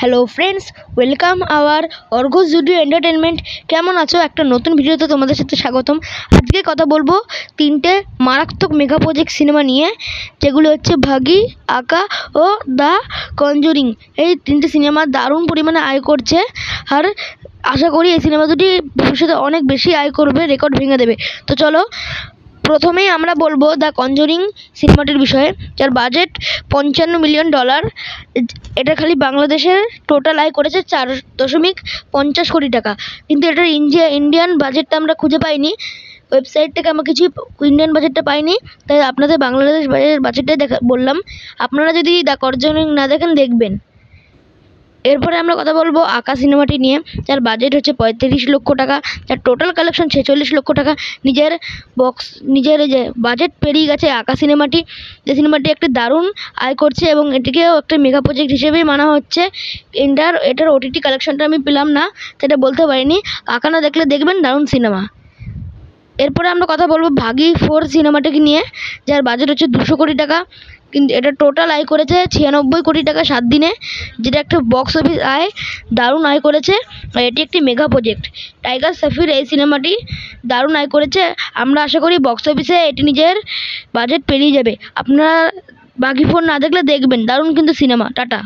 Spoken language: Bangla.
হ্যালো ফ্রেন্ডস, ওয়েলকাম আওয়ার অর্ঘস জুডিও এন্টারটেনমেন্ট। কেমন আছো? একটা নতুন ভিডিওতে তোমাদের সাথে স্বাগতম। আজকে কথা বলবো তিনটে মারাত্মক মেগা প্রজেক্ট সিনেমা নিয়ে, যেগুলো হচ্ছে ভাগি, আকা ও দ্য কনজুরিং। এই তিনটে সিনেমা দারুণ পরিমাণে আয় করছে, আর আশা করি এই সিনেমা দুটি ভবিষ্যতে অনেক বেশি আয় করবে, রেকর্ড ভেঙে দেবে। তো চলো, প্রথমেই আমরা বলবো দ্য কনজুরিং সিনেমাটির বিষয়ে, যার বাজেট $55 মিলিয়ন। এটা খালি বাংলাদেশের টোটাল আয় করেছে 4.50 কোটি টাকা। কিন্তু এটার ইন্ডিয়ান বাজেটটা আমরা খুঁজে পাইনি, ওয়েবসাইট থেকে আমরা কিছু ইন্ডিয়ান বাজেটটা পাইনি, তাই আপনাদের বাংলাদেশ বাজেটটাই বললাম। আপনারা যদি দ্য কনজুরিং না দেখেন, দেখবেন। এরপরে আমরা কথা বলবো আকা সিনেমাটি নিয়ে, যার বাজেট হচ্ছে 35 লক্ষ টাকা, যার টোটাল কালেকশন 46 লক্ষ টাকা। নিজের যে বাজেট পেরিয়ে গেছে আকা সিনেমাটি, যে সিনেমাটি একটি দারুণ আয় করছে এবং এটিকেও একটা মেগা প্রজেক্ট হিসেবেই মানা হচ্ছে। এটার ওটিটি কালেকশনটা আমি পেলাম না, সেটা বলতে পারিনি। আকা না দেখলে দেখবেন, দারুণ সিনেমা। এরপরে আমরা কথা বলবো ভাগি 4 সিনেমাটিকে নিয়ে, যার বাজেট হচ্ছে 200 কোটি টাকা, কিন্তু এটা টোটাল আয় করেছে 96 কোটি টাকা 7 দিনে, যেটা একটা বক্স অফিস আয়, দারুণ আয় করেছে। আর এটি একটি মেগা প্রজেক্ট। টাইগার সাফির এই সিনেমাটি দারুণ আয় করেছে। আমরা আশা করি বক্স অফিসে এটি নিজের বাজেট পেরিয়ে যাবে। আপনারা ভাগি 4 না দেখলে দেখবেন, দারুণ কিন্তু সিনেমা। টাটা।